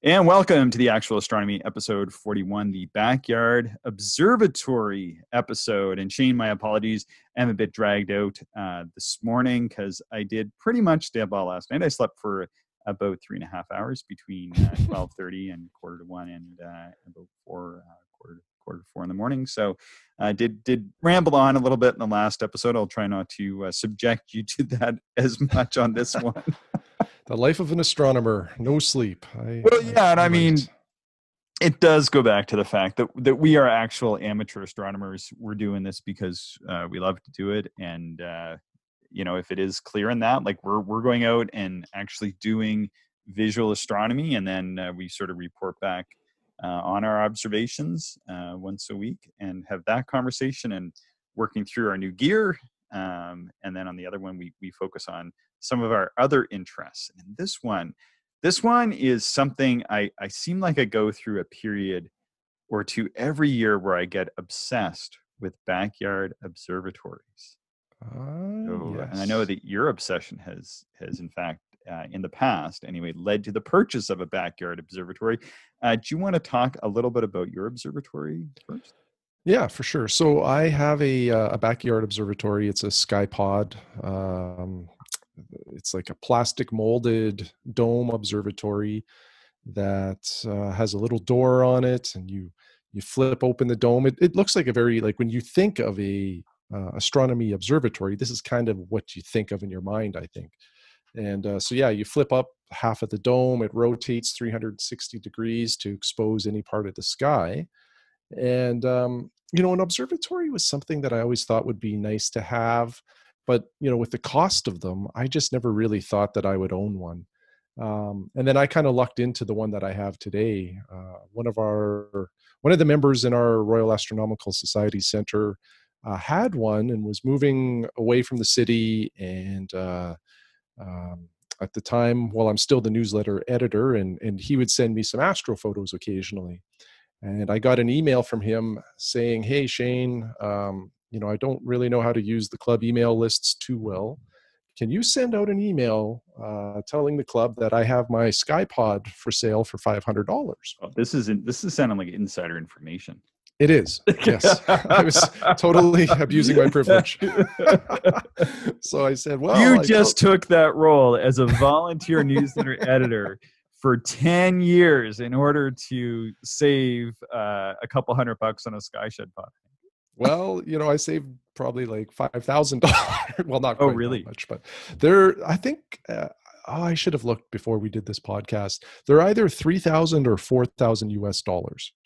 And welcome to the Actual Astronomy episode 41, the Backyard Observatory episode. And Shane, my apologies, I'm a bit dragged out this morning because I did pretty much stay up all last night. I slept for about 3.5 hours between 12:30 and quarter to 1 and about quarter to 4 in the morning. So I did ramble on a little bit in the last episode. I'll try not to subject you to that as much on this one. The life of an astronomer, no sleep. I mean, it does go back to the fact that we are actual amateur astronomers. We're doing this because we love to do it, and if it is clear in that, like we're going out and actually doing visual astronomy, and then we sort of report back on our observations once a week, and have that conversation, and working through our new gear, and then on the other one, we focus on some of our other interests. And this one is something I seem like I go through a period or two every year where I get obsessed with backyard observatories. Yes. And I know that your obsession has in fact, in the past anyway, led to the purchase of a backyard observatory. Do you want to talk a little bit about your observatory first? Yeah, for sure. So I have a backyard observatory. It's a SkyPod. It's like a plastic molded dome observatory that has a little door on it, and you flip open the dome. It looks like when you think of a astronomy observatory, this is kind of what you think of in your mind, I think. And you flip up half of the dome. It rotates 360 degrees to expose any part of the sky. And an observatory was something that I always thought would be nice to have. But, with the cost of them, I just never really thought that I would own one. And then I kind of lucked into the one that I have today. One of the members in our Royal Astronomical Society Center had one and was moving away from the city. And at the time, I'm still the newsletter editor, and he would send me some astro photos occasionally. And I got an email from him saying, "Hey, Shane, I don't really know how to use the club email lists too well. Can you send out an email telling the club that I have my SkyPod for sale for $500? Oh, this is sounding like insider information. It is. Yes. I was totally abusing my privilege. So I said, you took that role as a volunteer newsletter editor for 10 years in order to save a couple $100 on a SkyShed pod. Well, I saved probably like $5,000. Well, not quite really that much, but I think, I should have looked before we did this podcast. They're either $3,000 or $4,000 US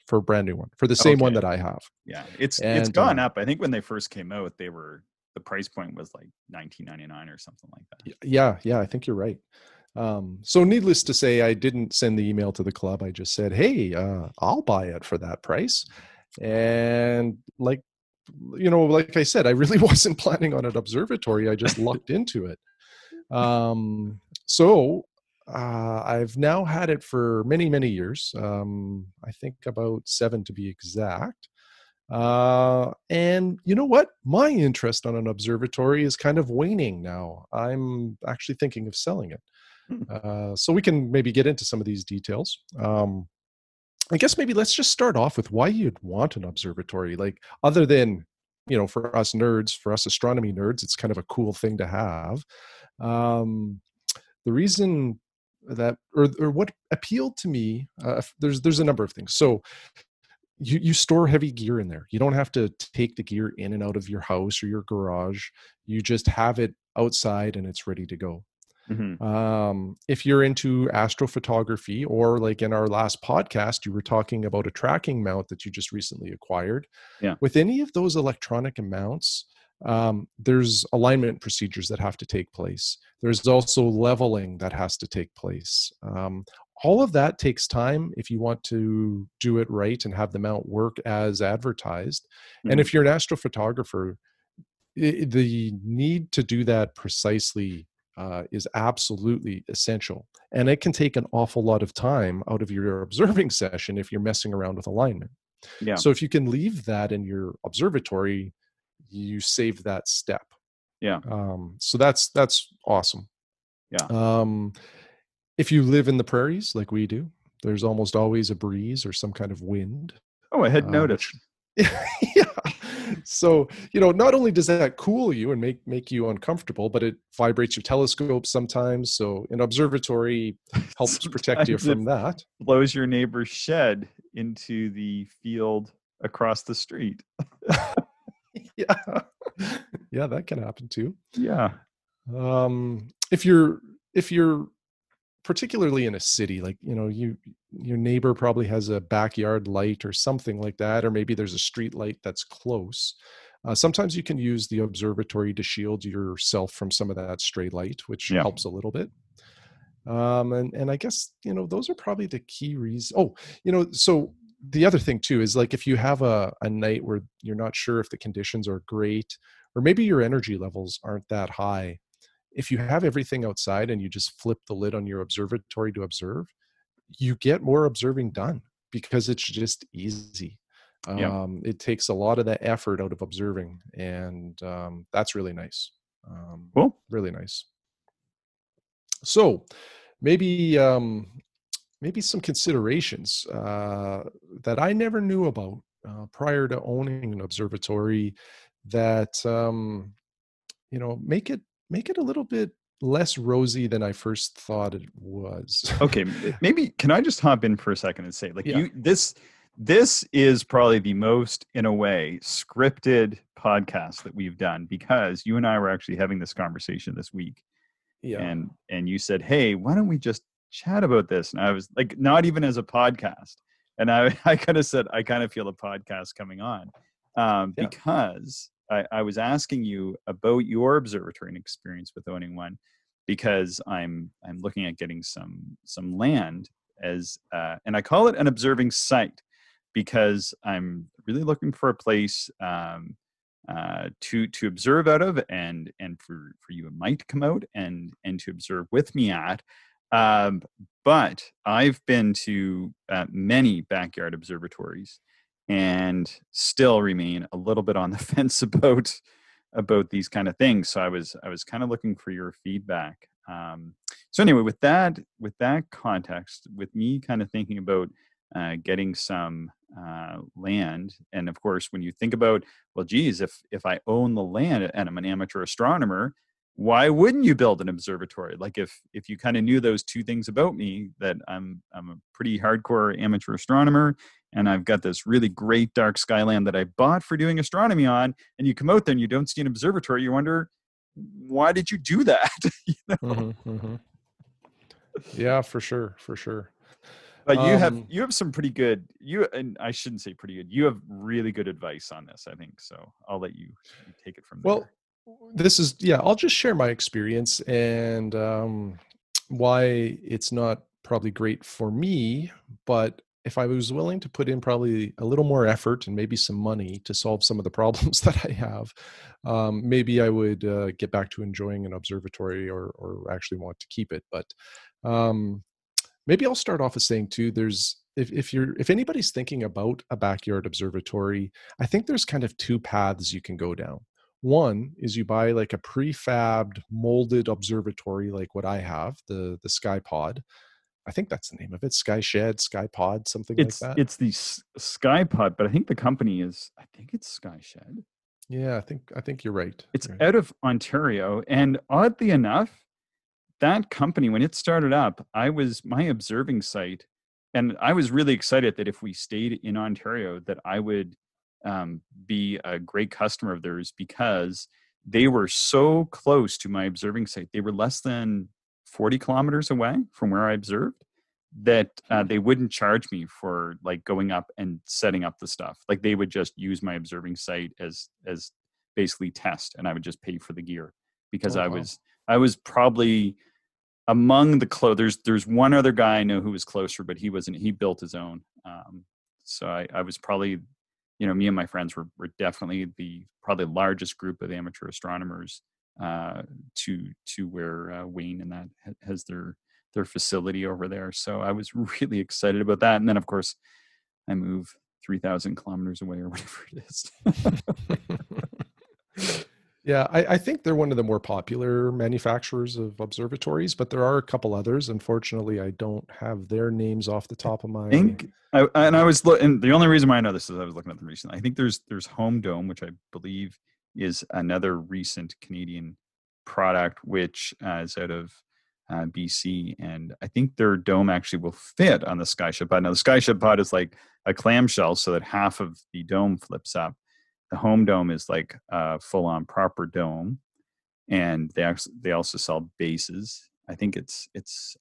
for a brand new one, for the same one that I have. Yeah, it's gone up. I think when they first came out, the price point was like $19.99 or something like that. Yeah, I think you're right. So needless to say, I didn't send the email to the club. I just said, "Hey, I'll buy it for that price." And like I said, I really wasn't planning on an observatory. I just lucked into it. I've now had it for many, many years. I think about 7 to be exact. And you know what? My interest on an observatory is kind of waning now. I'm actually thinking of selling it. So we can maybe get into some of these details. I guess maybe let's just start off with why you'd want an observatory. Like, other than, for us nerds, for us astronomy nerds, it's kind of a cool thing to have. The reason that, or what appealed to me, there's a number of things. So you store heavy gear in there. You don't have to take the gear in and out of your house or your garage. You just have it outside and it's ready to go. Mm-hmm. If you're into astrophotography, or like in our last podcast, you were talking about a tracking mount that you just recently acquired. Yeah. With any of those electronic mounts, there's alignment procedures that have to take place. There's also leveling that has to take place. All of that takes time if you want to do it right and have the mount work as advertised. Mm-hmm. And if you're an astrophotographer, the need to do that precisely is absolutely essential. And it can take an awful lot of time out of your observing session if you're messing around with alignment. Yeah. So if you can leave that in your observatory, you save that step. Yeah. So that's awesome. Yeah. If you live in the prairies like we do, There's almost always a breeze or some kind of wind. Oh, I had noticed. Which, yeah. So, not only does that cool you and make you uncomfortable, but it vibrates your telescope sometimes. So an observatory helps protect you from that. Blows your neighbor's shed into the field across the street. Yeah. Yeah, that can happen too. Yeah. If you're particularly in a city, like, your neighbor probably has a backyard light or something like that, or maybe there's a street light that's close. Sometimes you can use the observatory to shield yourself from some of that stray light, which helps a little bit. And I guess, those are probably the key reasons. Oh, so the other thing too is, like, if you have a night where you're not sure if the conditions are great, or maybe your energy levels aren't that high, if you have everything outside and you just flip the lid on your observatory to observe, you get more observing done because it's just easy. It takes a lot of the effort out of observing, and that's really nice. Cool. Really nice. So maybe some considerations that I never knew about prior to owning an observatory that make it a little bit less rosy than I first thought it was. Okay, maybe can I just hop in for a second and say, like, this is probably the most, in a way, scripted podcast that we've done, because you and I were actually having this conversation this week. Yeah. And you said, hey, why don't we just chat about this? And I was like, not even as a podcast. And I kind of said, I kind of feel a podcast coming on because I was asking you about your observatory and experience with owning one, because I'm looking at getting some land as and I call it an observing site, because I'm really looking for a place to observe out of, and for you and Mike to come out and to observe with me at. But I've been to many backyard observatories and still remain a little bit on the fence about these kind of things. So I was kind of looking for your feedback. So anyway, with that context, with me kind of thinking about getting some land, and of course, when you think about, well, geez, if I own the land and I'm an amateur astronomer, why wouldn't you build an observatory? Like, if you kind of knew those two things about me, that I'm a pretty hardcore amateur astronomer, and I've got this really great dark sky land that I bought for doing astronomy on, and you come out there and you don't see an observatory, you wonder, why did you do that? Yeah, for sure. But you have some pretty good, and I shouldn't say pretty good, you have really good advice on this, I think. So I'll let you take it from there. Well, I'll just share my experience and why it's not probably great for me, but if I was willing to put in probably a little more effort and maybe some money to solve some of the problems that I have, maybe I would get back to enjoying an observatory or actually want to keep it. But maybe I'll start off with saying too, if anybody's thinking about a backyard observatory, I think there's kind of two paths you can go down. One is you buy like a prefabbed molded observatory, like what I have, the Sky Pod. I think that's the name of it. Sky Shed, Sky Pod, something like that. It's the Sky Pod, but I think the company is, I think it's Sky Shed. Yeah, I think you're right. It's out of Ontario. And oddly enough, that company, when it started up, my observing site, and I was really excited that if we stayed in Ontario, that I would be a great customer of theirs, because they were so close to my observing site. They were less than 40 kilometers away from where I observed, that they wouldn't charge me for like going up and setting up the stuff. Like, they would just use my observing site as basically test, and I would just pay for the gear, because I was probably among the there's one other guy I know who was closer, but he built his own. So I was probably, me and my friends were definitely the probably largest group of amateur astronomers to where Wayne and that has their facility over there. So I was really excited about that. And then, of course, I move 3,000 kilometers away or whatever it is. Yeah, I think they're one of the more popular manufacturers of observatories, but there are a couple others. Unfortunately, I don't have their names off the top of my. Think I was looking. The only reason why I know this is I was looking at them recently. I think there's Home Dome, which I believe is another recent Canadian product, which is out of BC, and I think their dome actually will fit on the Skyship Pod. Now the Skyship Pod is like a clamshell, so that half of the dome flips up. The Home Dome is like a full-on proper dome, and they also sell bases. I think it's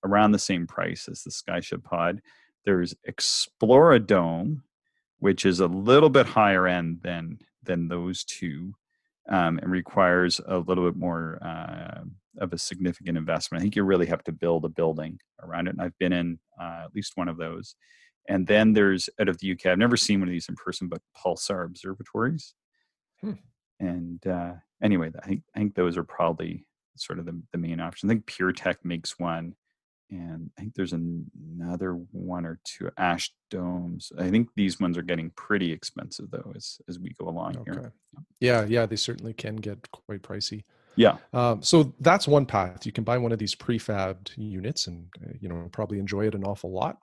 around the same price as the Skyship Pod. There's Exploradome, which is a little bit higher end than those two, and requires a little bit more of a significant investment. I think you really have to build a building around it, and I've been in at least one of those. And then there's out of the UK. I've never seen one of these in person, but Pulsar Observatories. Hmm. And anyway, I think those are probably sort of the main options. I think PureTech makes one, and I think there's another one or two Ash Domes. I think these ones are getting pretty expensive though as we go along here. Yeah, they certainly can get quite pricey. Yeah. So that's one path. You can buy one of these prefabbed units and probably enjoy it an awful lot.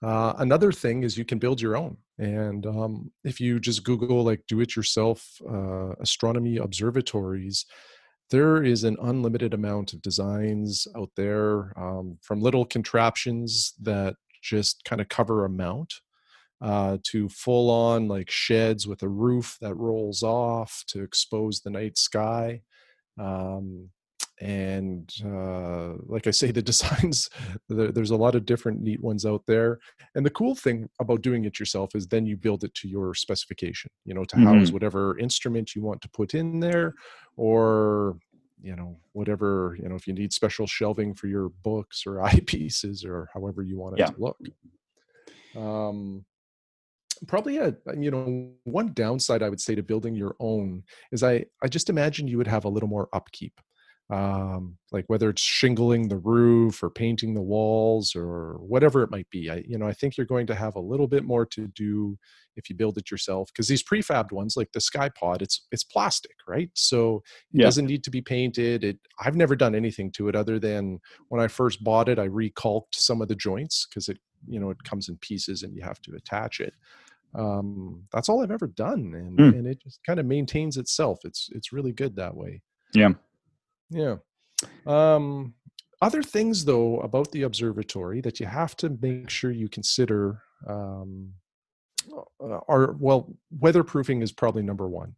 Another thing is you can build your own. And if you just Google like do-it-yourself astronomy observatories, there is an unlimited amount of designs out there, from little contraptions that just kind of cover a mount, to full on like sheds with a roof that rolls off to expose the night sky. Like I say, the designs, there's a lot of different neat ones out there. And the cool thing about doing it yourself is then you build it to your specification, to house whatever instrument you want to put in there, or whatever, if you need special shelving for your books or eyepieces or however you want it to look. Probably one downside I would say to building your own is I just imagine you would have a little more upkeep, like whether it's shingling the roof or painting the walls or whatever it might be. I think you're going to have a little bit more to do if you build it yourself, because these prefabbed ones like the SkyPod, it's plastic, right? So it doesn't need to be painted. I've never done anything to it other than when I first bought it, I recalked some of the joints because it comes in pieces and you have to attach it. That's all I've ever done, and it just kind of maintains itself. It's really good that way. Yeah. Other things though about the observatory that you have to make sure you consider are, well, weatherproofing is probably number one.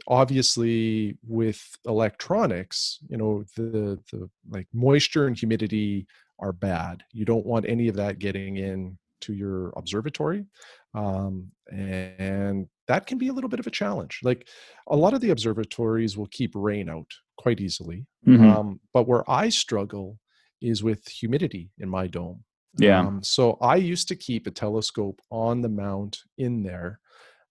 Obviously with electronics, the like moisture and humidity are bad. You don't want any of that getting in to your observatory. And that can be a little bit of a challenge. Like a lot of the observatories will keep rain out quite easily. But where I struggle is with humidity in my dome. So I used to keep a telescope on the mount in there.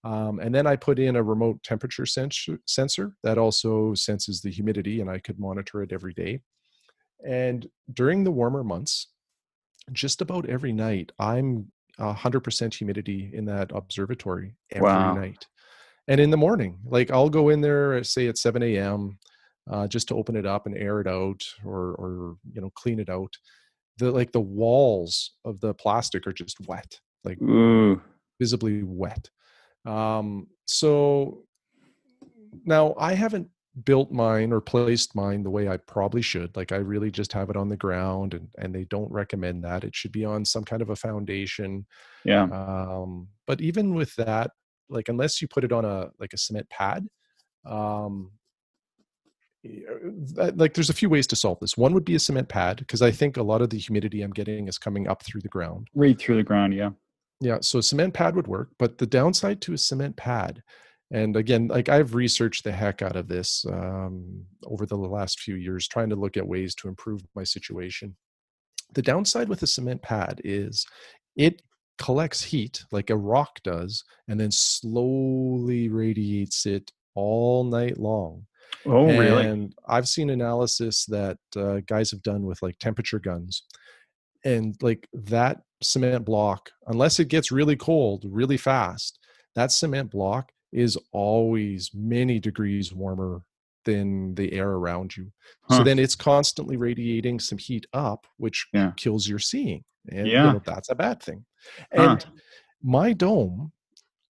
And then I put in a remote temperature sensor that also senses the humidity, and I could monitor it every day. And during the warmer months, just about every night, I'm 100% humidity in that observatory every night. And in the morning, like I'll go in there, say at 7 a.m., just to open it up and air it out or clean it out. The walls of the plastic are just wet, like visibly wet. So now I haven't built mine or placed mine the way I probably should. Like I really just have it on the ground, and they don't recommend that. It should be on some kind of a foundation. But even with that, like unless you put it on a cement pad, like there's a few ways to solve this. One would be a cement pad, because I think a lot of the humidity I'm getting is coming up through the ground. Right through the ground, yeah. So a cement pad would work, but the downside to a cement pad, and again, like I've researched the heck out of this over the last few years, trying to look at ways to improve my situation. The downside with a cement pad is it collects heat like a rock does, and then slowly radiates it all night long. Oh, really? And I've seen analysis that guys have done with like temperature guns, and like that cement block, unless it gets really cold really fast, that cement block is always many degrees warmer than the air around you. So Huh. then it's constantly radiating some heat up, which Yeah. kills your seeing. And, Yeah. that's a bad thing. Huh. And my dome,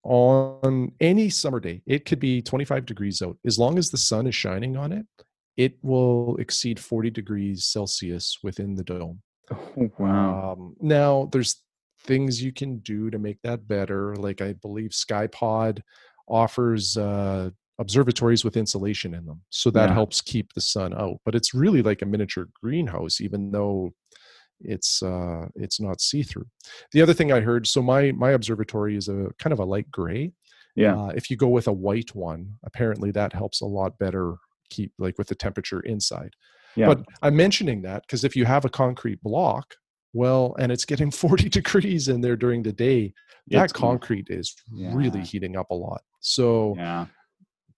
on any summer day, it could be 25 degrees out. As long as the sun is shining on it, it will exceed 40 degrees Celsius within the dome. Oh, wow. Now, there's things you can do to make that better. Like I believe SkyPod offers observatories with insulation in them. So that Yeah. helps keep the sun out. But it's really like a miniature greenhouse, even though it's not see-through. The other thing I heard, so my observatory is a kind of a light gray. Yeah. If you go with a white one, apparently that helps a lot better keep like with the temperature inside. Yeah. But I'm mentioning that because if you have a concrete block, well, and it's getting 40 degrees in there during the day, that It's concrete is really yeah. heating up a lot. So Yeah.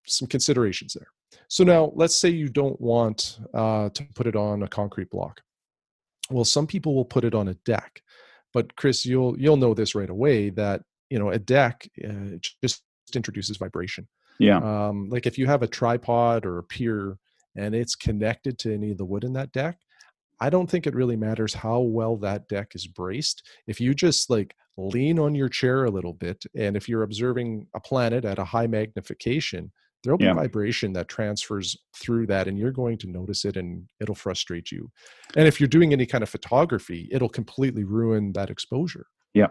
some considerations there. So now let's say you don't want to put it on a concrete block. Well, some people will put it on a deck, but Chris, you'll know this right away that a deck just introduces vibration. Yeah. Like if you have a tripod or a pier and it's connected to any of the wood in that deck, I don't think it really matters how well that deck is braced. If you just like lean on your chair a little bit, and if you're observing a planet at a high magnification, there'll be Yeah. vibration that transfers through that, and you're going to notice it and it'll frustrate you. And if you're doing any kind of photography, it'll completely ruin that exposure. Yeah.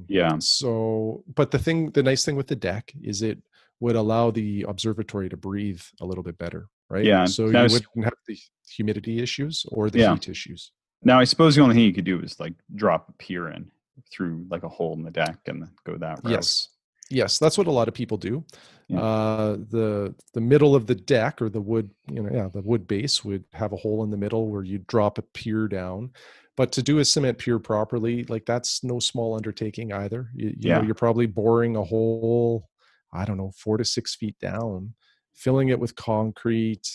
Yeah. So, but the nice thing with the deck is it would allow the observatory to breathe a little bit better, right? Yeah. So Now, you wouldn't have the humidity issues or the yeah. heat issues. Now, I suppose the only thing you could do is like drop a pier in through like a hole in the deck and go that route. Yes, that's what a lot of people do. Yeah. The middle of the deck or the wood, the wood base would have a hole in the middle where you drop a pier down. But to do a cement pier properly, like that's no small undertaking either. You know, you're probably boring a hole, I don't know, 4 to 6 feet down, filling it with concrete.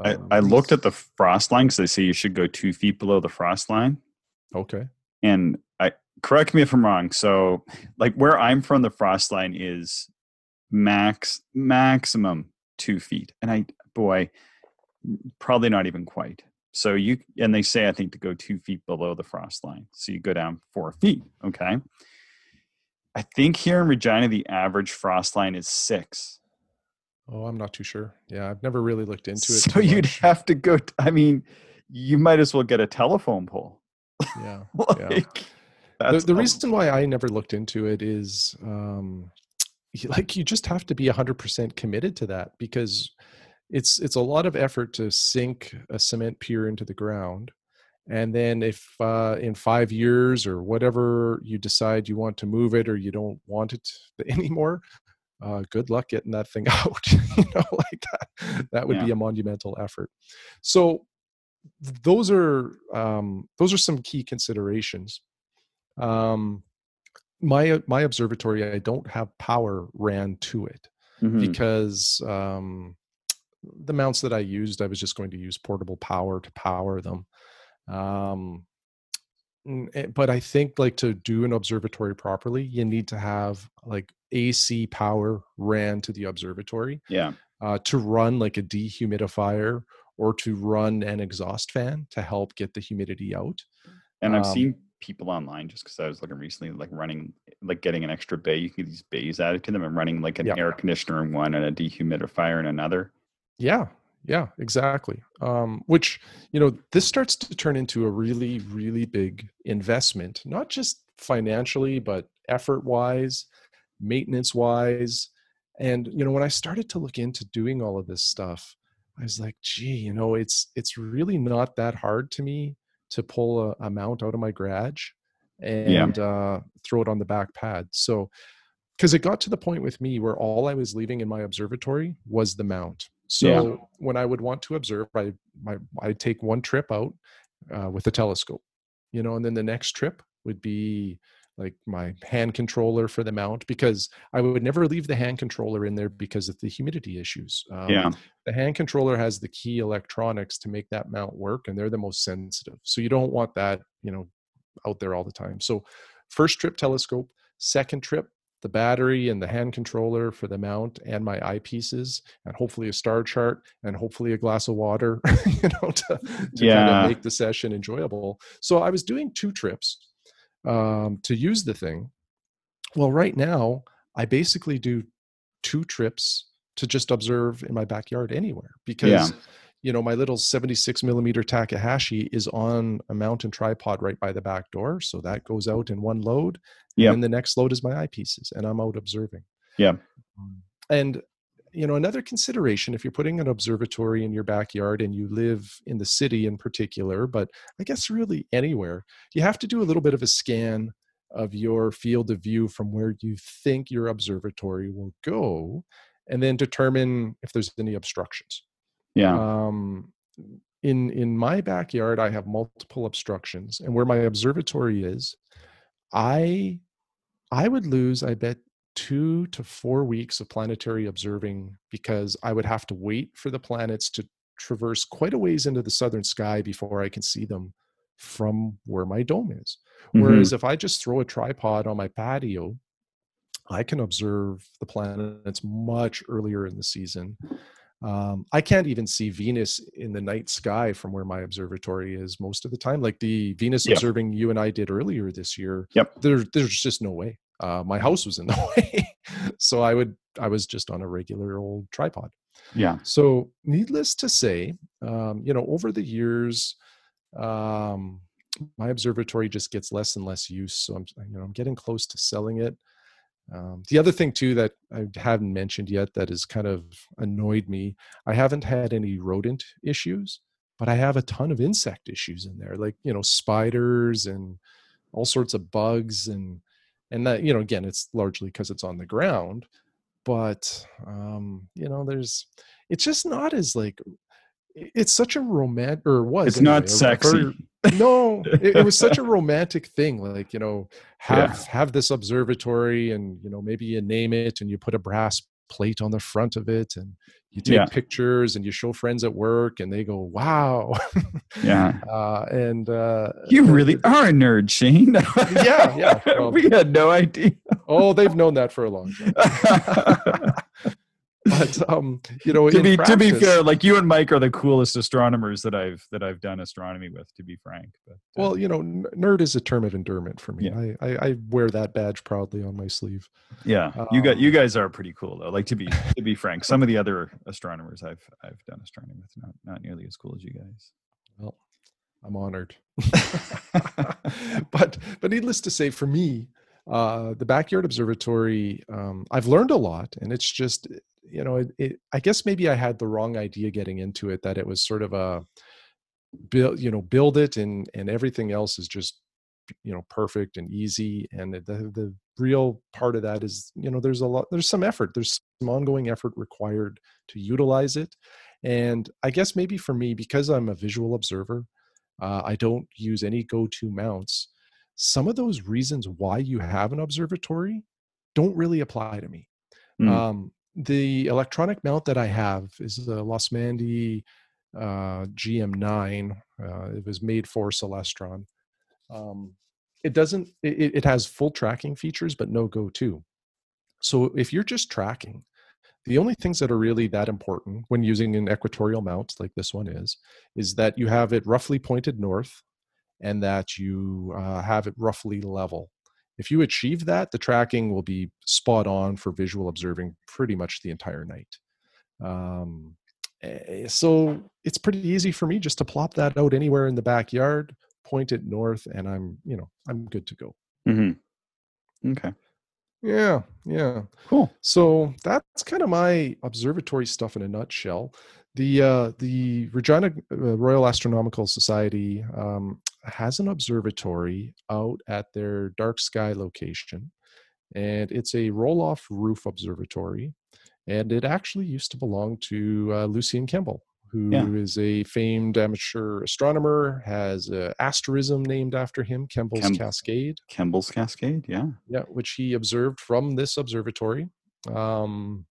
I looked at the frost line because they say you should go 2 feet below the frost line. Okay. And correct me if I'm wrong. So like where I'm from, the frost line is maximum 2 feet. And probably not even quite. So and they say, I think to go 2 feet below the frost line. So you go down 4 feet. Okay. I think here in Regina, the average frost line is 6. Oh, I'm not too sure. Yeah. I've never really looked into it. So you'd have to go, you might as well get a telephone pole. Yeah. Yeah. The reason why I never looked into it is you just have to be 100% committed to that, because it's a lot of effort to sink a cement pier into the ground. And then if in 5 years or whatever you decide you want to move it or you don't want it anymore, good luck getting that thing out. That would be a monumental effort. So those are some key considerations. My observatory, I don't have power ran to it because the mounts that I used, I was just going to use portable power to power them. But I think like to do an observatory properly, you need to have like AC power ran to the observatory. Yeah. To run like a dehumidifier or to run an exhaust fan to help get the humidity out. And I've seen people online, just because I was looking recently, like running, like getting an extra bay. You can get these bays added to them and running like an air conditioner in one and a dehumidifier in another. Yeah, exactly. Which, this starts to turn into a really, really big investment, not just financially, but effort wise, maintenance wise. And, when I started to look into doing all of this stuff, I was like, gee, it's really not that hard to me to pull a mount out of my garage and throw it on the back pad. So, because it got to the point with me where all I was leaving in my observatory was the mount. So when I would want to observe, I'd take one trip out with a telescope, and then the next trip would be like my hand controller for the mount, because I would never leave the hand controller in there because of the humidity issues. The hand controller has the key electronics to make that mount work, and they're the most sensitive. So you don't want that, out there all the time. So first trip telescope, second trip the battery and the hand controller for the mount and my eyepieces, and hopefully a star chart and hopefully a glass of water, to kind of make the session enjoyable. So I was doing 2 trips to use the thing. Well, right now I basically do 2 trips to just observe in my backyard anywhere, because my little 76 millimeter Takahashi is on a mountain tripod right by the back door. So that goes out in one load. And then the next load is my eyepieces, and I'm out observing. And, another consideration, if you're putting an observatory in your backyard and you live in the city in particular, but I guess really anywhere, you have to do a little bit of a scan of your field of view from where you think your observatory will go, and then determine if there's any obstructions. In my backyard, I have multiple obstructions, and where my observatory is, I would lose, I bet, 2 to 4 weeks of planetary observing, because I would have to wait for the planets to traverse quite a ways into the southern sky before I can see them from where my dome is. Whereas if I just throw a tripod on my patio, I can observe the planets much earlier in the season. I can't even see Venus in the night sky from where my observatory is most of the time. Like the Venus observing you and I did earlier this year, there's just no way. My house was in the way. So I was just on a regular old tripod. So needless to say, over the years, my observatory just gets less and less use. So I'm getting close to selling it. The other thing too that I haven't mentioned yet that has kind of annoyed me, I haven't had any rodent issues, but I have a ton of insect issues in there, like, spiders and all sorts of bugs, and that, again, it's largely because it's on the ground, but it's just not as like, it's such a romantic, or was it's anyway, not sexy. No, it was such a romantic thing. Like, have this observatory, and, maybe you name it and you put a brass plate on the front of it, and you take pictures and you show friends at work and they go, wow. You really are a nerd, Shane. Well, we had no idea. Oh, they've known that for a long time. But to be fair, like, you and Mike are the coolest astronomers that I've done astronomy with, to be frank. But well, nerd is a term of endearment for me. I wear that badge proudly on my sleeve. You guys are pretty cool though. Like, to be frank, some of the other astronomers I've done astronomy with, not nearly as cool as you guys. Well, I'm honored. but needless to say, for me, the Backyard Observatory, I've learned a lot, and it's just, I guess maybe I had the wrong idea getting into it, that it was sort of a build it and everything else is just, perfect and easy. And the real part of that is, there's some effort, there's some ongoing effort required to utilize it. And I guess maybe for me, because I'm a visual observer, I don't use any go-to mounts. Some of those reasons why you have an observatory don't really apply to me. The electronic mount that I have is the Losmandy GM9. It was made for Celestron. It has full tracking features, but no go-to. So if you're just tracking, the only things that are really that important when using an equatorial mount like this one is that you have it roughly pointed north, and that you have it roughly level. If you achieve that, the tracking will be spot on for visual observing pretty much the entire night. So it's pretty easy for me just to plop that out anywhere in the backyard, point it north, and I'm good to go. Okay. Yeah. Cool. So that's kind of my observatory stuff in a nutshell. The Regina Royal Astronomical Society has an observatory out at their dark sky location, and it's a roll-off roof observatory, and it actually used to belong to Lucien Kemble, who is a famed amateur astronomer, has an asterism named after him, Kemble's Cascade. Kemble's Cascade, yeah, which he observed from this observatory. When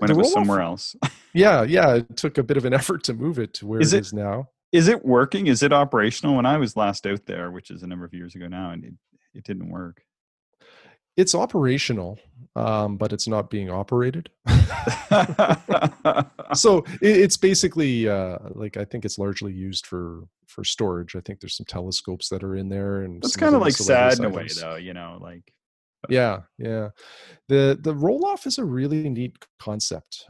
it was somewhere else. It took a bit of an effort to move it to where it is now. Is it working? Is it operational? When I was last out there, which is a number of years ago now, and it didn't work. It's operational. but it's not being operated. So it's basically like, I think it's largely used for storage. I think there's some telescopes that are in there and That's some kind other of like sad miscellaneous in a way, items. though, you know, like, but Yeah, yeah. The roll off is a really neat concept.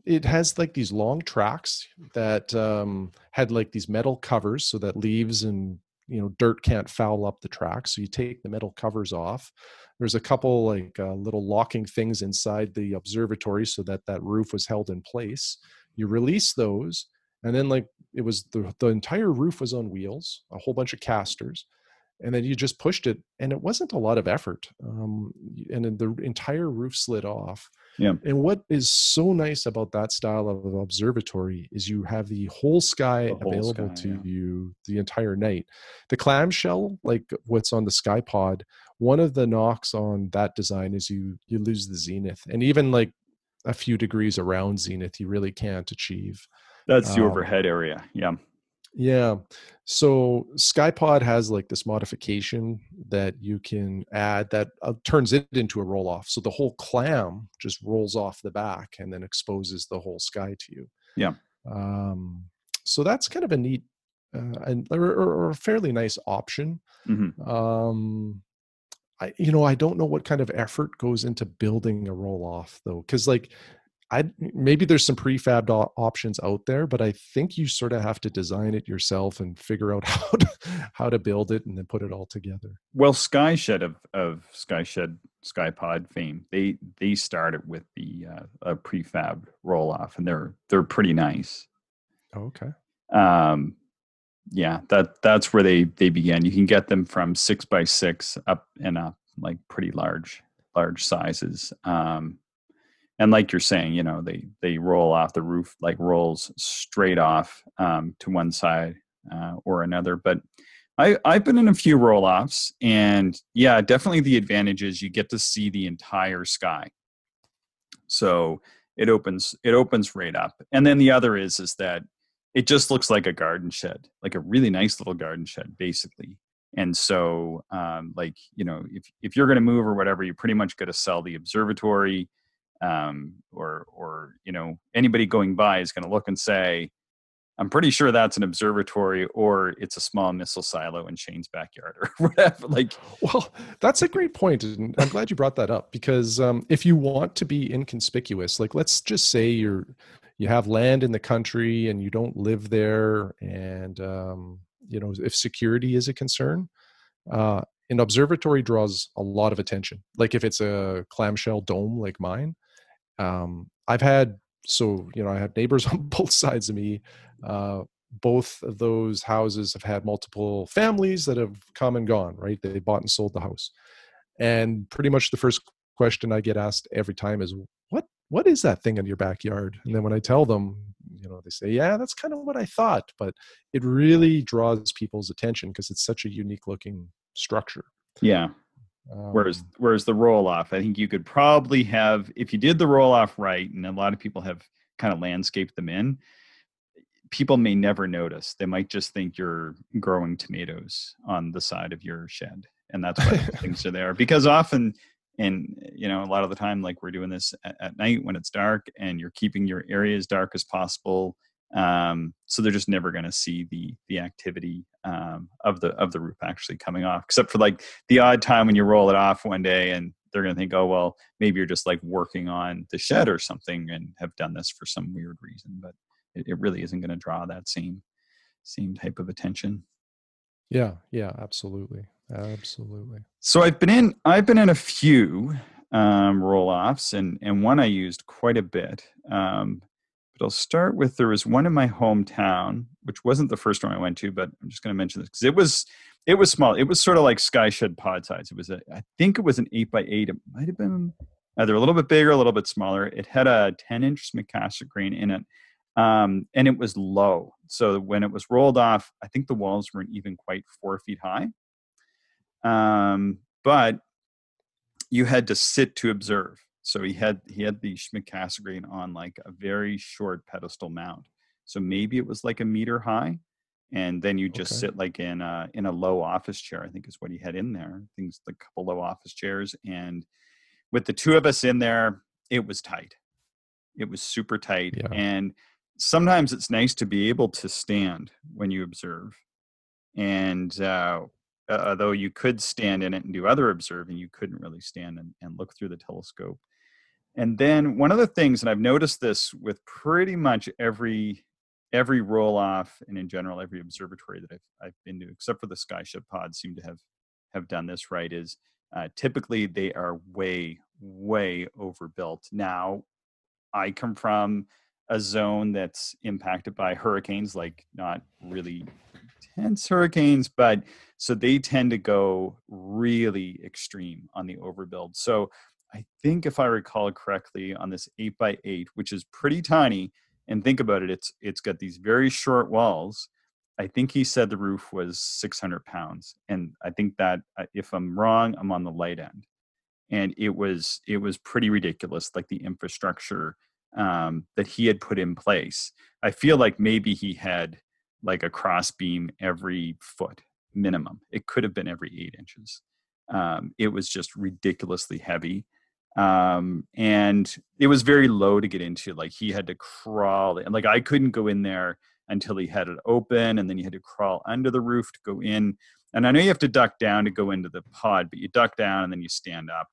It has like these long tracks that had like these metal covers so that leaves and dirt can't foul up the tracks. So you take the metal covers off. There's a couple like little locking things inside the observatory so that that roof was held in place. You release those, and then like it was the entire roof was on wheels, a whole bunch of casters, and then you just pushed it, and it wasn't a lot of effort, and then the entire roof slid off. yeah, And what is so nice about that style of observatory is you have the whole sky the whole available sky. to Yeah. you the entire night. The clamshell, like what's on the sky pod, one of the knocks on that design is you lose the zenith, and even like a few degrees around zenith you really can't achieve. That's the um, overhead area. Yeah. yeah. So SkyPod has like this modification that you can add that turns it into a roll off. So the whole clam just rolls off the back and then exposes the whole sky to you. Yeah. Um, so that's kind of a neat or a fairly nice option. Hmm. Um, I don't know what kind of effort goes into building a roll off though, because like maybe there's some prefab options out there, but I think you sort of have to design it yourself and figure out how to build it and then put it all together. Well, Skyshed of Skyshed Skypod fame, they started with the a prefab roll off, and they're pretty nice. Okay. Um, yeah, that's where they began. You can get them from 6x6 up and up, like pretty large sizes. And like you're saying, you know, they roll off the roof, like rolls straight off to one side or another. But I've been in a few roll offs, and yeah, definitely the advantage is you get to see the entire sky. So it opens right up. And then the other is that it just looks like a garden shed, like a really nice little garden shed, basically. And so, like, you know, if you're going to move or whatever, you pretty much got to sell the observatory, or you know, anybody going by is going to look and say, I'm pretty sure that's an observatory, or it's a small missile silo in Shane's backyard, or whatever. Like, Well, that's a great point, and I'm glad you brought that up because if you want to be inconspicuous, like let's just say you have land in the country and you don't live there, and if security is a concern, an observatory draws a lot of attention. Like if it's a clamshell dome like mine, I've had I have neighbors on both sides of me. Uh, both of those houses have had multiple families that have come and gone, right? They bought and sold the house. And pretty much the first question I get asked every time is, what is that thing in your backyard? And then when I tell them, they say, yeah, that's kind of what I thought. But it really draws people's attention because it's such a unique looking structure. yeah. Um, Whereas the roll off, I think you could probably have, if you did the roll off right, and a lot of people have kind of landscaped them in, people may never notice. They might just think you're growing tomatoes on the side of your shed, and that's why those things are there. Because often, and you know, a lot of the time, like we're doing this at night when it's dark, and you're keeping your area as dark as possible. So they're just never going to see the activity of the roof actually coming off, except for like the odd time when you roll it off one day, and they're going to think, oh well, maybe you're just like working on the shed or something, and have done this for some weird reason, but it really isn't going to draw that same type of attention. yeah, absolutely. Absolutely. So I've been in a few roll offs, and one I used quite a bit. But I'll start with, there was one in my hometown, which wasn't the first one I went to, but I'm just going to mention this because it was small. It was sort of like Sky Shed pod size. I think it was an 8x8. It might have been either a little bit bigger, a little bit smaller. It had a 10-inch Mikasa crane in it. And it was low. So when it was rolled off, I think the walls weren't even quite 4 feet high. But you had to sit to observe. So he had the Mikasa crane on like a very short pedestal mount. So maybe it was like a meter high. and then you just Okay. sit like in a low office chair, I think is what he had in there. Things like a couple low office chairs, and with the two of us in there, it was tight. It was super tight. Yeah. And sometimes it's nice to be able to stand when you observe. And although you could stand in it and do other observing, you couldn't really stand and look through the telescope. And then one of the things, and I've noticed this with pretty much every roll off, and in general every observatory that I've been to, except for the Skyship pods, seem to have done this right. Is typically they are way overbuilt. Now, I come from a zone that's impacted by hurricanes, like not really intense hurricanes, but so they tend to go really extreme on the overbuild. So I think if I recall correctly, on this 8x8, which is pretty tiny, and think about it, it's got these very short walls. I think he said the roof was 600 pounds, and I think that if I'm wrong, I'm on the light end. And it was pretty ridiculous, like the infrastructure that he had put in place. I feel like maybe he had like a cross beam every foot minimum. It could have been every 8 inches. It was just ridiculously heavy. And it was very low to get into. Like he had to crawl, and like I couldn't go in there until he had it open, and then you had to crawl under the roof to go in. And I know you have to duck down to go into the pod, but you duck down and then you stand up,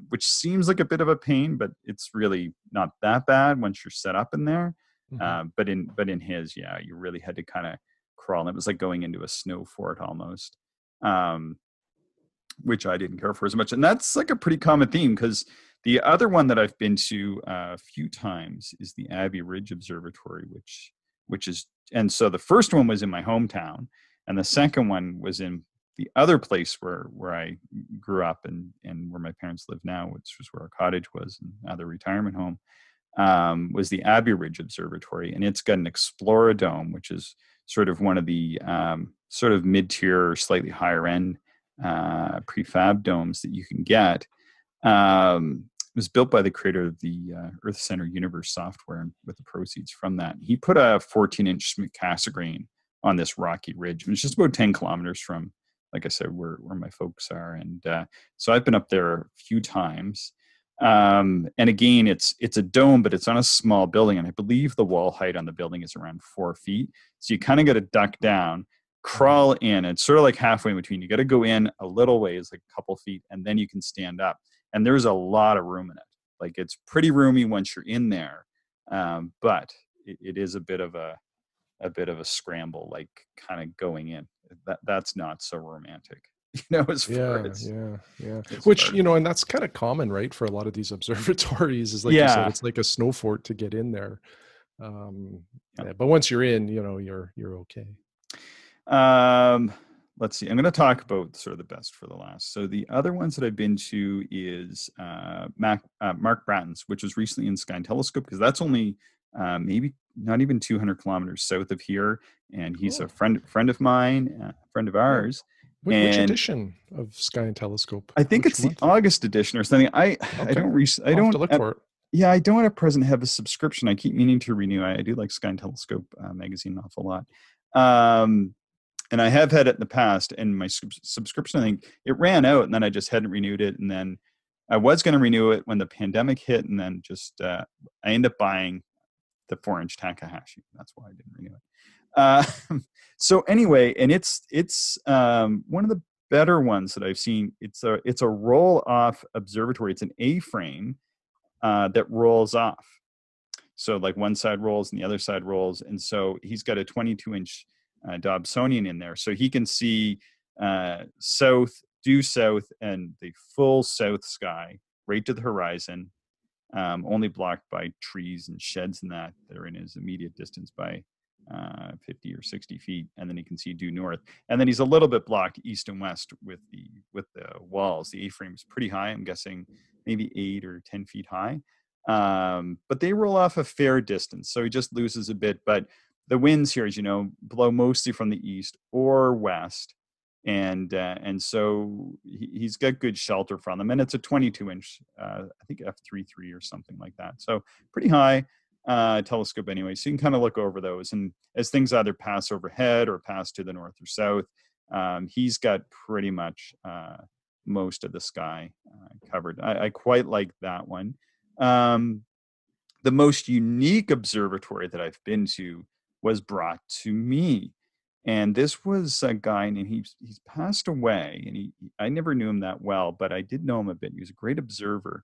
which seems like a bit of a pain, but it's really not that bad once you're set up in there. Hmm. But in his, yeah, you really had to kind of crawl. And it was like going into a snow fort almost, um, which I didn't care for as much. And that's like a pretty common theme, because the other one that I've been to a few times is the Abbey Ridge Observatory, which is, and so the first one was in my hometown, and the second one was in the other place where I grew up, and where my parents live now, which was where our cottage was, and now their retirement home, was the Abbey Ridge Observatory. And it's got an Exploradome, which is sort of one of the sort of mid-tier, slightly higher end prefab domes that you can get. It was built by the creator of the Earth Center Universe software, and with the proceeds from that, he put a 14-inch Cassegrain on this rocky ridge. It was just about 10 kilometers from, like I said, where my folks are. And so I've been up there a few times. And again, it's a dome, but it's on a small building. And I believe the wall height on the building is around 4 feet. So you kind of got to duck down, crawl in. It's sort of like halfway in between. You got to go in a little ways, like a couple feet, and then you can stand up. And there's a lot of room in it. Like it's pretty roomy once you're in there. But it is a bit of a scramble, like kind of going in. That's not so romantic, as far Yeah, as yeah, yeah. as Which, far as and that's kind of common, right? For a lot of these observatories, is like you said, yeah. it's like a snow fort to get in there. Um, Yeah. yeah, but once you're in, you're okay. Um, let's see. I'm going to talk about sort of the best for the last. So the other ones that I've been to is Mark Bratton's, which was recently in Sky and Telescope, because that's only maybe not even 200 kilometers south of here, and he's a Oh, friend of mine, friend of oh. ours, Which and edition of Sky and Telescope? I think Which it's the month? August edition or something. I Okay, don't I I'll have to don't look for it. yeah, I don't at present have a subscription. I keep meaning to renew. I do like Sky and Telescope magazine an awful lot. And I have had it in the past, and my subscription, I think it ran out, and then I just hadn't renewed it. And then I was going to renew it when the pandemic hit, and then just I ended up buying the 4-inch Takahashi. That's why I didn't renew it. So anyway, and it's one of the better ones that I've seen. It's a roll off observatory. It's an A-frame that rolls off. So like one side rolls and the other side rolls, and so he's got a 22-inch Dobsonian in there, so he can see due south, and the full south sky right to the horizon, only blocked by trees and sheds and that are in his immediate distance by 50 or 60 feet, and then he can see due north. And then he's a little bit blocked east and west with the walls. The A-frame is pretty high. I'm guessing maybe 8 or 10 feet high. But they roll off a fair distance, so he just loses a bit. But the winds here, as you know, blow mostly from the east or west, and so he's got good shelter from them. And it's a 22-inch, I think F33 or something like that. So pretty high. telescope anyway. So you can kind of look over those. And as things either pass overhead or pass to the north or south, he's got pretty much most of the sky covered. I quite like that one. The most unique observatory that I've been to was brought to me. And this was a guy, and he's passed away, and I never knew him that well, but I did know him a bit. He was a great observer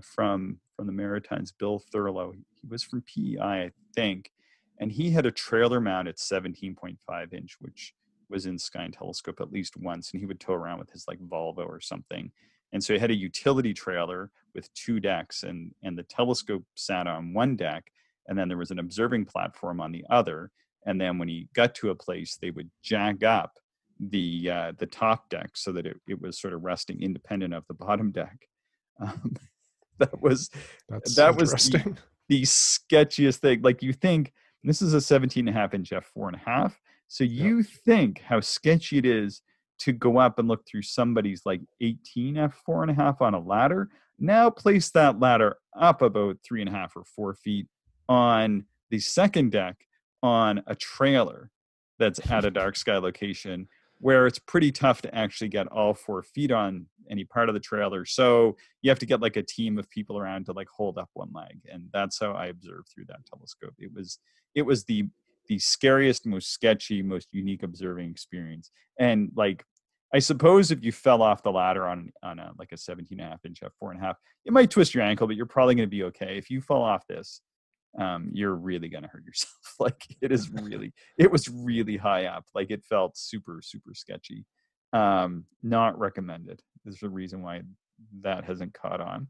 from the Maritimes, Bill Thurlow. He was from PEI, I think, and he had a trailer mounted 17.5 inch, which was in Sky and Telescope at least once, and he would tow around with his like Volvo or something. And so he had a utility trailer with 2 decks, and the telescope sat on one deck, and then there was an observing platform on the other. And then when he got to a place, they would jack up the top deck so that it was sort of resting independent of the bottom deck. That was the sketchiest thing. Like, you think this is a 17.5 inch f4.5. So you think how sketchy it is to go up and look through somebody's like 18 f4.5 on a ladder. Now place that ladder up about 3.5 or 4 feet on the second deck on a trailer that's at a dark sky location, where it's pretty tough to actually get all 4 feet on any part of the trailer. So you have to get like a team of people around to like hold up one leg. And that's how I observed through that telescope. It was the scariest, most sketchy, most unique observing experience. And like, I suppose if you fell off the ladder on a like a 17.5 inch f4.5, it might twist your ankle, but you're probably going to be okay. If you fall off this, you're really going to hurt yourself. Like, it was really high up. Like, it felt super, super sketchy. Not recommended. There's a reason why that hasn't caught on.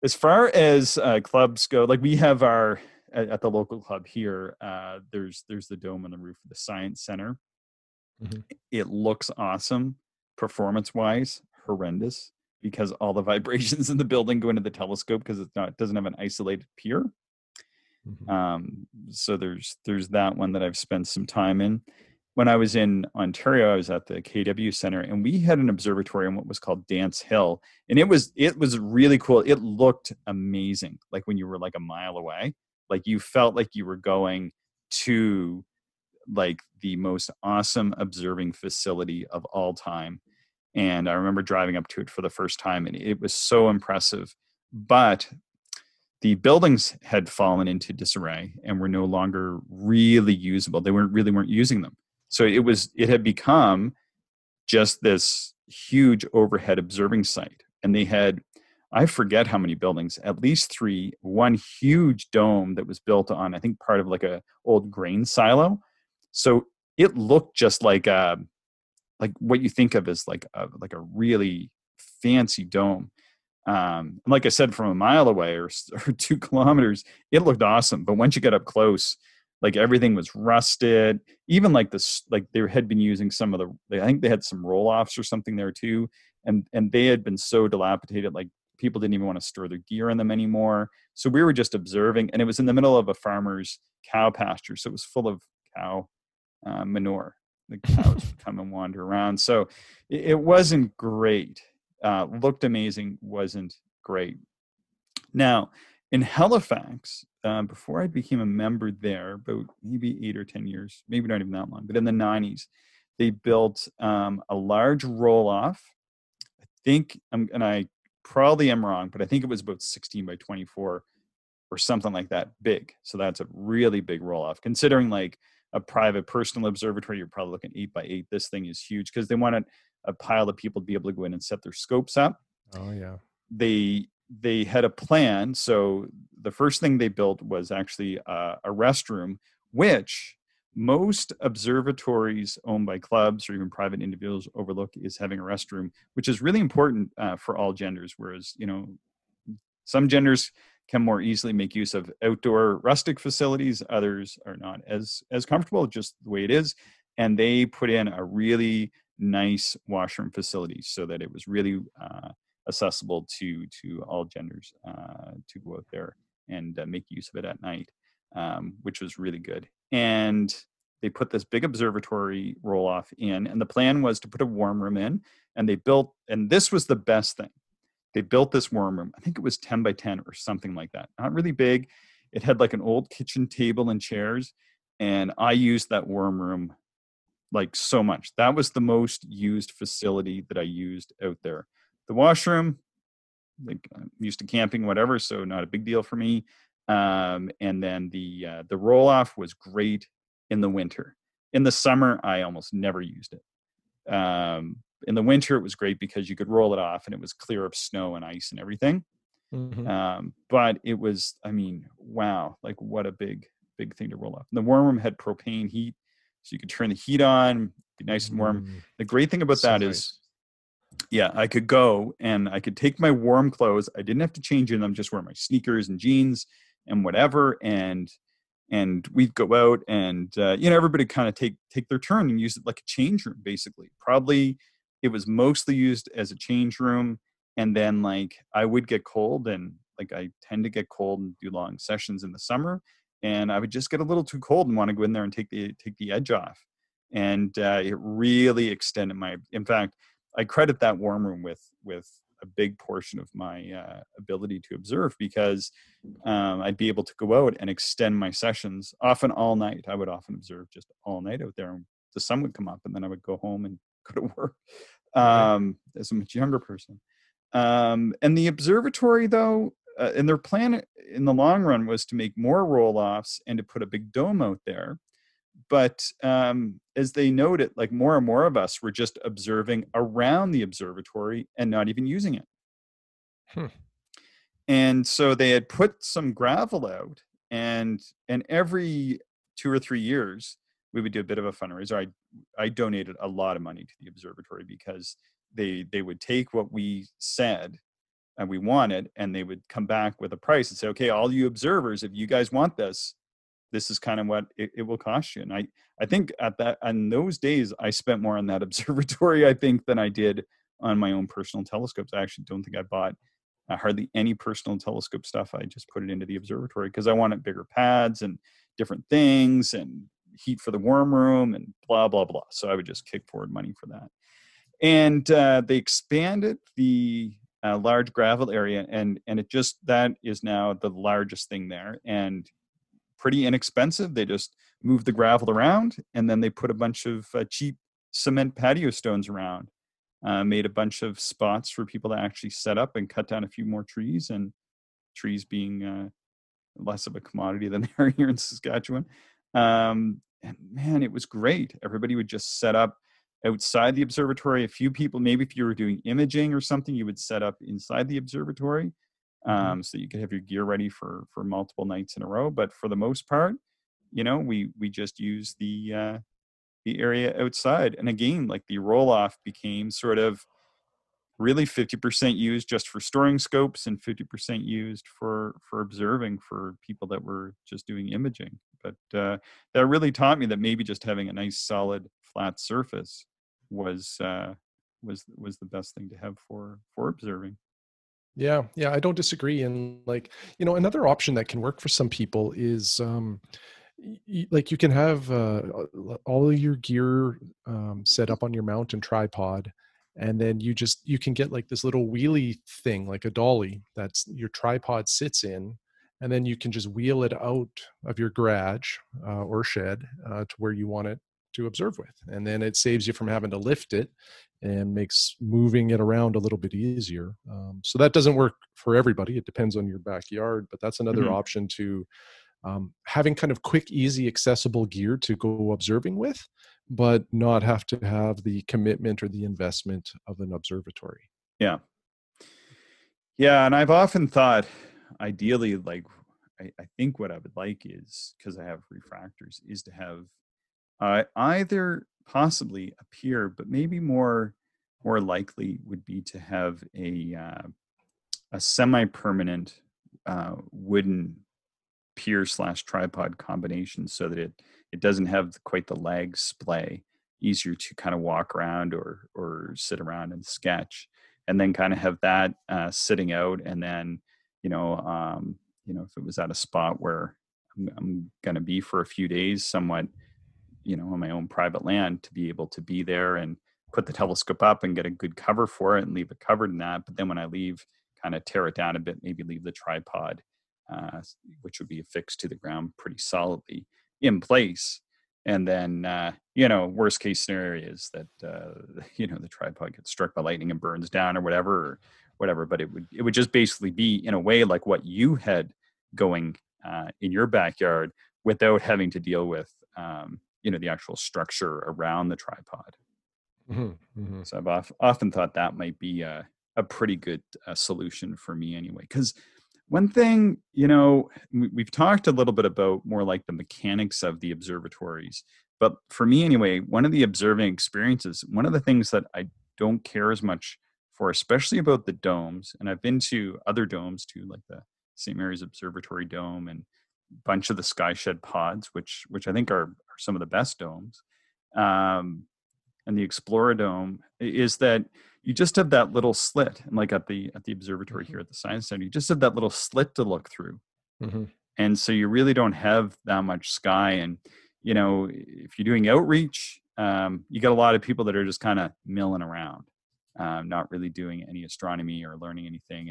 As far as clubs go, like we have at the local club here, there's the dome on the roof of the Science Center. Mm-hmm. It looks awesome. Performance-wise, horrendous, because all the vibrations in the building go into the telescope because it doesn't have an isolated pier. Mm-hmm. So there's that one that I've spent some time in. When I was in Ontario, I was at the KW Center, and we had an observatory on what was called Dance Hill, and it was really cool. It looked amazing, like when you were like a mile away, like you felt like you were going to like the most awesome observing facility of all time. And I remember driving up to it for the first time, and it was so impressive. But the buildings had fallen into disarray and were no longer really usable. They weren't using them. So it had become just this huge overhead observing site. And they had, I forget how many buildings, at least 3, one huge dome that was built on, I think, part of like a old grain silo. So it looked just like what you think of as like a really fancy dome. And like I said, from a mile away or 2 kilometers, it looked awesome. But once you get up close, like everything was rusted. Even like this, like they had been using some of I think they had some roll-offs or something there too. And they had been so dilapidated, like people didn't even want to store their gear in them anymore. So we were just observing, and it was in the middle of a farmer's cow pasture. So it was full of cow manure. The cows would come and wander around. So it wasn't great. Looked amazing, wasn't great. Now, in Halifax, before I became a member there, about maybe 8 or 10 years, maybe not even that long, but in the 90s, they built a large roll-off. I think, and I probably am wrong, but I think it was about 16 by 24 or something like that, big. So that's a really big roll-off. Considering like a private personal observatory, you're probably looking 8 by 8. This thing is huge because they wanted a pile of people to be able to go in and set their scopes up. Oh yeah. They had a plan. So the first thing they built was actually a restroom, which most observatories owned by clubs or even private individuals overlook, is having a restroom, which is really important for all genders. Whereas, some genders can more easily make use of outdoor rustic facilities. Others are not as comfortable, just the way it is. And they put in a really nice washroom facility so that it was really accessible to all genders to go out there and make use of it at night, which was really good. And they put this big observatory roll-off in, and the plan was to put a warm room in, and and this was the best thing. They built this warm room. I think it was 10 by 10 or something like that. Not really big. It had like an old kitchen table and chairs, and I used that warm room like so much. That was the most used facility that I used out there. The washroom, like I'm used to camping, whatever, so not a big deal for me. And then the roll off was great in the winter. In the summer, I almost never used it. In the winter, it was great because you could roll it off and it was clear of snow and ice and everything. Mm-hmm. But it was, I mean, wow, like what a big thing to roll off. And the warm room had propane heat, so you could turn the heat on, be nice and warm. The great thing about So that is, nice. yeah, I could go and I could take my warm clothes. I didn't have to change in them, just wear my sneakers and jeans and whatever. And we'd go out and, everybody kind of take their turn and use it like a change room, basically. Probably it was mostly used as a change room. And then like I would get cold, and like I tend to get cold and do long sessions in the summer. And I would just get a little too cold and want to go in there and take the edge off. And it really extended in fact, I credit that warm room with a big portion of my ability to observe, because I'd be able to go out and extend my sessions often all night. I would often observe just all night out there. The sun would come up, and then I would go home and go to work Right. as a much younger person. And the observatory, though, and their plan in the long run was to make more roll-offs and to put a big dome out there. But as they noted, like more and more of us were just observing around the observatory and not even using it. Hmm. And so they had put some gravel out, and every 2 or 3 years we would do a bit of a fundraiser. I donated a lot of money to the observatory because they would take what we said and we wanted, and they would come back with a price and say, okay, all you observers, if you guys want this, this is kind of what it will cost you. And I think in those days, I spent more on that observatory, I think, than I did on my own personal telescopes. I actually don't think I bought hardly any personal telescope stuff. I just put it into the observatory because I wanted bigger pads and different things and heat for the warm room and blah, blah, blah. So I would just kick forward money for that. And they expanded the large gravel area, and that is now the largest thing there, and pretty inexpensive. They just moved the gravel around, and then they put a bunch of cheap cement patio stones around, made a bunch of spots for people to actually set up and cut down a few more trees, and trees being less of a commodity than they are here in Saskatchewan. And man, it was great. Everybody would just set up outside the observatory. A few people, maybe if you were doing imaging or something, you would set up inside the observatory, Mm-hmm. so you could have your gear ready for multiple nights in a row. But for the most part, we just use the area outside. And again, like the roll off became sort of really 50% used just for storing scopes and 50% used for observing for people that were just doing imaging. But that really taught me that maybe just having a nice solid flat surface was the best thing to have for observing. Yeah, yeah, I don't disagree. And like, another option that can work for some people is like you can have all of your gear set up on your mount and tripod, and then you can get like this little wheelie thing, like a dolly that's your tripod sits in, and then you can just wheel it out of your garage or shed to where you want it to observe with, and then it saves you from having to lift it and makes moving it around a little bit easier. So that doesn't work for everybody. It depends on your backyard, but that's another Mm-hmm. option to having kind of quick, easy, accessible gear to go observing with, but not have to have the commitment or the investment of an observatory. Yeah. Yeah. And I've often thought, ideally, like, I think what I would like is, because I have refractors, is to have either possibly a pier, but maybe more likely would be to have a semi-permanent wooden pier slash tripod combination, so that it doesn't have quite the lag splay, easier to kind of walk around or sit around and sketch, and then kind of have that sitting out. And then if it was at a spot where I'm going to be for a few days somewhat, on my own private land, to be able to be there and put the telescope up and get a good cover for it and leave it covered in that. But then when I leave, kind of tear it down a bit, maybe leave the tripod which would be affixed to the ground pretty solidly in place. And then, worst case scenario is that, the tripod gets struck by lightning and burns down or whatever. But it would just basically be in a way like what you had going in your backyard without having to deal with, the actual structure around the tripod. Mm-hmm, mm-hmm. So I've often thought that might be a pretty good solution for me anyway. Because one thing, we've talked a little bit about more like the mechanics of the observatories. But for me anyway, one of the observing experiences, one of the things that I don't care as much for, especially about the domes, and I've been to other domes too, like the St. Mary's Observatory Dome and a bunch of the Skyshed pods, which I think are some of the best domes. And the Explorer Dome, is that you just have that little slit, and like at the observatory here at the Science Center, you just have that little slit to look through, and so you really don't have that much sky. And if you're doing outreach, you get a lot of people that are just kind of milling around, not really doing any astronomy or learning anything.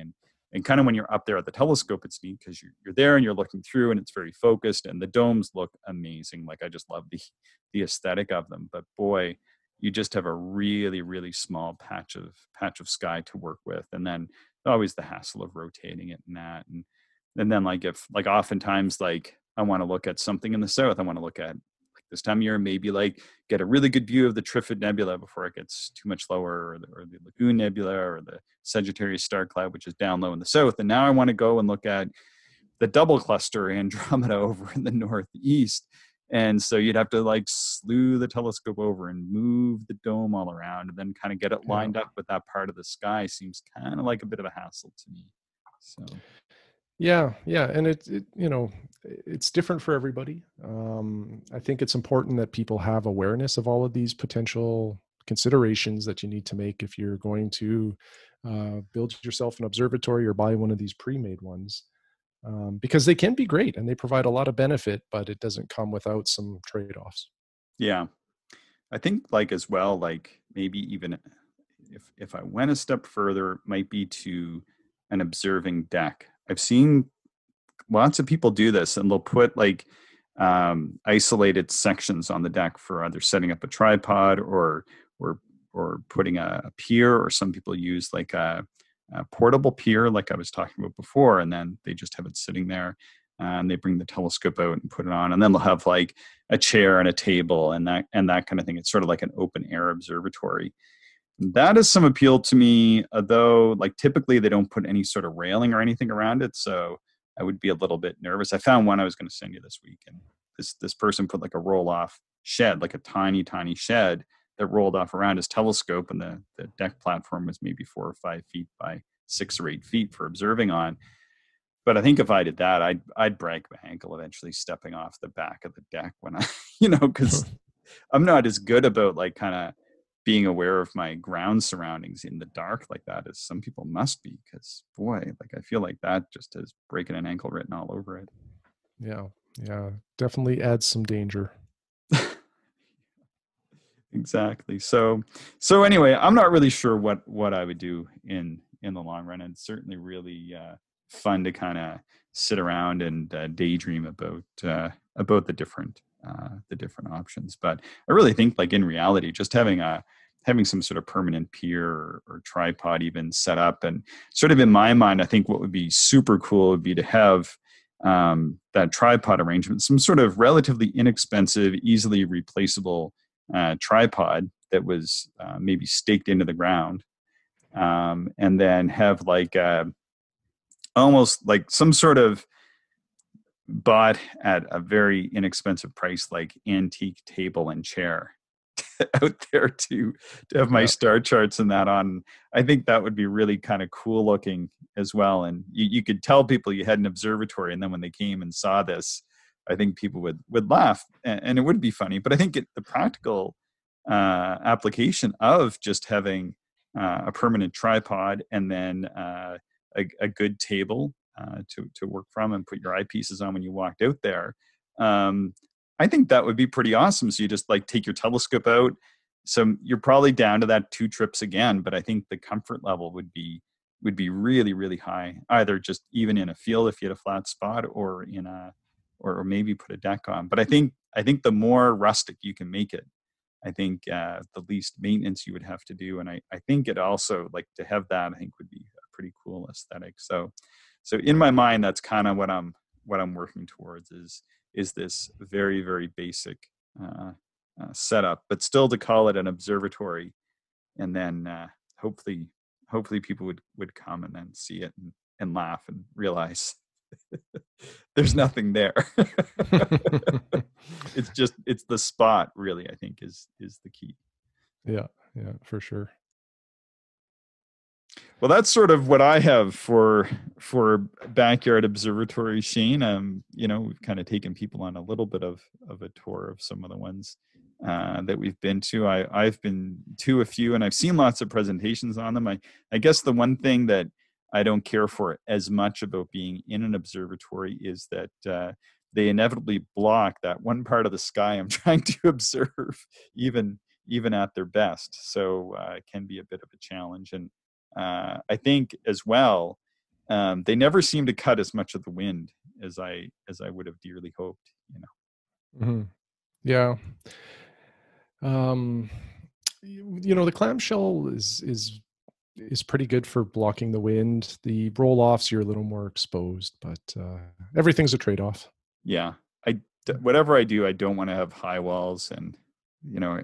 And kind of when you're up there at the telescope, it's neat because you're there and you're looking through, and it's very focused, and the domes look amazing. Like I just love the aesthetic of them, but boy, you just have a really, really small patch of sky to work with. And then always the hassle of rotating it and that. And then if oftentimes I want to look at something in the south, I want to look at like this time of year, maybe get a really good view of the Trifid Nebula before it gets too much lower, or the Lagoon Nebula, or the Sagittarius star cloud, which is down low in the south. And now I want to go and look at the double cluster Andromeda over in the northeast. And so you'd have to slew the telescope over and move the dome all around, and then kind of get it lined up with that part of the sky. Seems kind of like a bit of a hassle to me. So yeah, and it's different for everybody. I think it's important that people have awareness of all of these potential considerations that you need to make if you're going to build yourself an observatory or buy one of these pre-made ones. Because they can be great and they provide a lot of benefit, but it doesn't come without some trade-offs. Yeah. I think as well, maybe even if I went a step further, might be to an observing deck. I've seen lots of people do this, and they'll put isolated sections on the deck for either setting up a tripod or putting a pier, or some people use a portable pier like I was talking about before, and then they just have it sitting there, and they bring the telescope out and put it on, and then they'll have a chair and a table and that kind of thing. It's sort of like an open air observatory. That is some appeal to me, though typically they don't put any sort of railing or anything around it, so I would be a little bit nervous. I found one I was going to send you this week, and this person put a roll-off shed, a tiny shed that rolled off around his telescope, and the deck platform was maybe 4 or 5 feet by 6 or 8 feet for observing on. But I think if I did that, I'd break my ankle eventually stepping off the back of the deck when I, because I'm not as good about kind of being aware of my ground surroundings in the dark like that as some people must be. Because boy, I feel like that just has breaking an ankle written all over it. Yeah, definitely adds some danger. Exactly. So anyway, I'm not really sure what I would do in the long run. And it's certainly really fun to kind of sit around and daydream about the different options. But I really think in reality, just having some sort of permanent pier or tripod even set up, and sort of in my mind, I think what would be super cool would be to have that tripod arrangement, some sort of relatively inexpensive, easily replaceable tripod that was maybe staked into the ground, and then have almost some sort of bought at a very inexpensive price, antique table and chair out there to have my star charts and that on. I think that would be really kind of cool looking as well. And you could tell people you had an observatory, and then when they came and saw this, I think people would laugh, and it would be funny. But I think the practical application of just having a permanent tripod, and then a good table to work from and put your eyepieces on when you walked out there, I think that would be pretty awesome. So you just take your telescope out. So you're probably down to that 2 trips again, but I think the comfort level would be would be really, really high, either just even in a field if you had a flat spot, or or maybe put a deck on. But I think the more rustic you can make it, I think the least maintenance you would have to do. And I think it also, like, to have that, I think would be a pretty cool aesthetic. So in my mind, that's kind of what I'm working towards, is this very, very basic setup, but still to call it an observatory. And then hopefully people would come and then see it and laugh and realize there's nothing there. It's the spot, really, I think is the key. Yeah, for sure. Well, that's sort of what I have for Backyard Observatory, Shane. We've kind of taken people on a little bit of a tour of some of the ones that we've been to. I've been to a few, and I've seen lots of presentations on them. I guess the one thing that I don't care for as much about being in an observatory is that they inevitably block that one part of the sky I'm trying to observe, even at their best. So it can be a bit of a challenge. And I think as well, they never seem to cut as much of the wind as I would have dearly hoped. Mm-hmm. Yeah. The clamshell is pretty good for blocking the wind. The roll-offs, you're a little more exposed, but everything's a trade-off. Yeah. Whatever I do, I don't want to have high walls, and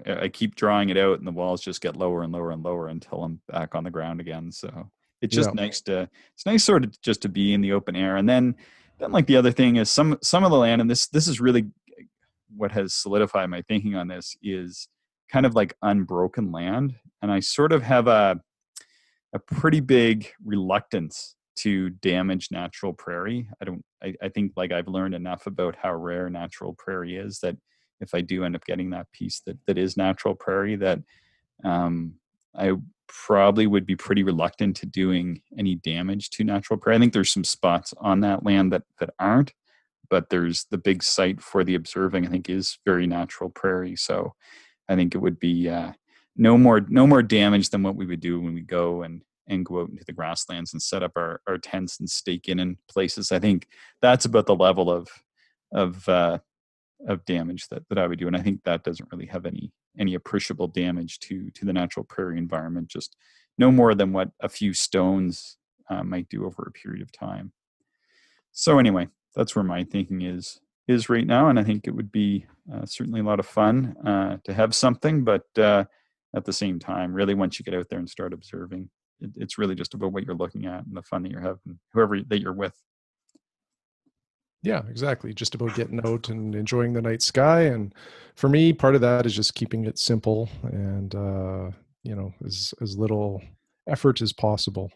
I keep drawing it out, and the walls just get lower and lower and lower until I'm back on the ground again. So it's just nice sort of just to be in the open air. And then like the other thing is some of the land, and this is really what has solidified my thinking on this, is kind of like unbroken land. And I sort of have a pretty big reluctance to damage natural prairie. I think, like, I've learned enough about how rare natural prairie is, that if I do end up getting that piece that is natural prairie, that I probably would be pretty reluctant to doing any damage to natural prairie. I think there's some spots on that land that aren't, but there's the big site for the observing, I think, is very natural prairie. So I think it would be no more damage than what we would do when we go and go out into the grasslands and set up our tents and stake in places. I think that's about the level of damage that I would do. And I think that doesn't really have any appreciable damage to the natural prairie environment, just no more than what a few stones might do over a period of time. So anyway, that's where my thinking is right now. And I think it would be certainly a lot of fun to have something, but at the same time, really, once you get out there and start observing, it's really just about what you're looking at and the fun that you're having, whoever that you're with. Yeah, exactly. Just about getting out and enjoying the night sky. And for me, part of that is just keeping it simple and, as little effort as possible.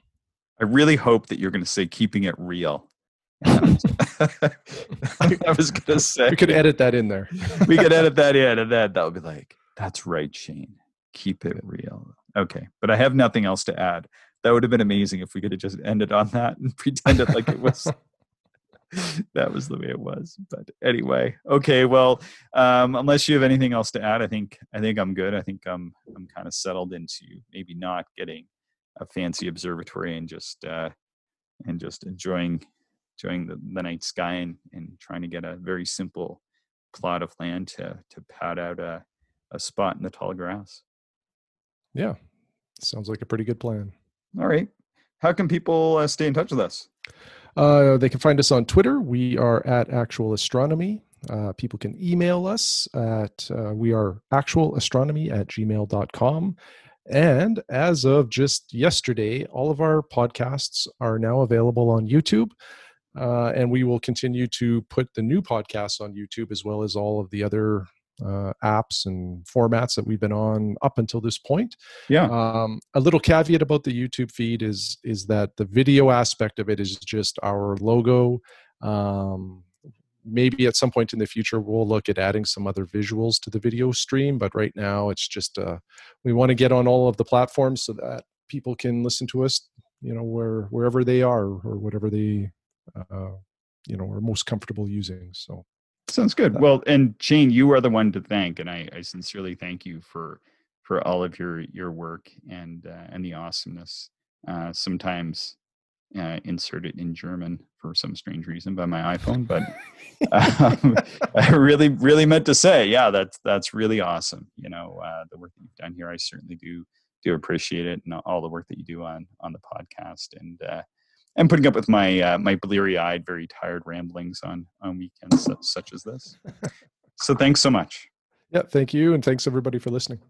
I really hope that you're going to say keeping it real. I was going to say. We could edit that in there. We could edit that in, and then that would be like, that's right, Shane. Keep it real. Okay. But I have nothing else to add. That would have been amazing if we could have just ended on that and pretended like it was... that was the way it was. But anyway, okay. Well, unless you have anything else to add, I think I'm good. I think I'm kind of settled into maybe not getting a fancy observatory and just enjoying the night sky and trying to get a very simple plot of land to pad out a spot in the tall grass. Yeah, sounds like a pretty good plan. All right. How can people stay in touch with us? They can find us on Twitter. We are at Actual Astronomy. People can email us at we are actualastronomy@gmail.com. And as of just yesterday, all of our podcasts are now available on YouTube. And we will continue to put the new podcasts on YouTube, as well as all of the other apps and formats that we've been on up until this point. Yeah. A little caveat about the YouTube feed is that the video aspect of it is just our logo. Maybe at some point in the future, we'll look at adding some other visuals to the video stream. But right now, it's just we want to get on all of the platforms so that people can listen to us, wherever they are or whatever they, are most comfortable using. So. Sounds good. Well, and Shane, you are the one to thank, and I sincerely thank you for all of your work and the awesomeness sometimes inserted in German for some strange reason by my iPhone, but I really meant to say, yeah, that's really awesome. You know, the work that you've done here, I certainly do appreciate it, and all the work that you do on the podcast, and putting up with my my bleary-eyed, very tired ramblings on weekends such as this. So thanks so much. Yeah, thank you, and thanks everybody for listening.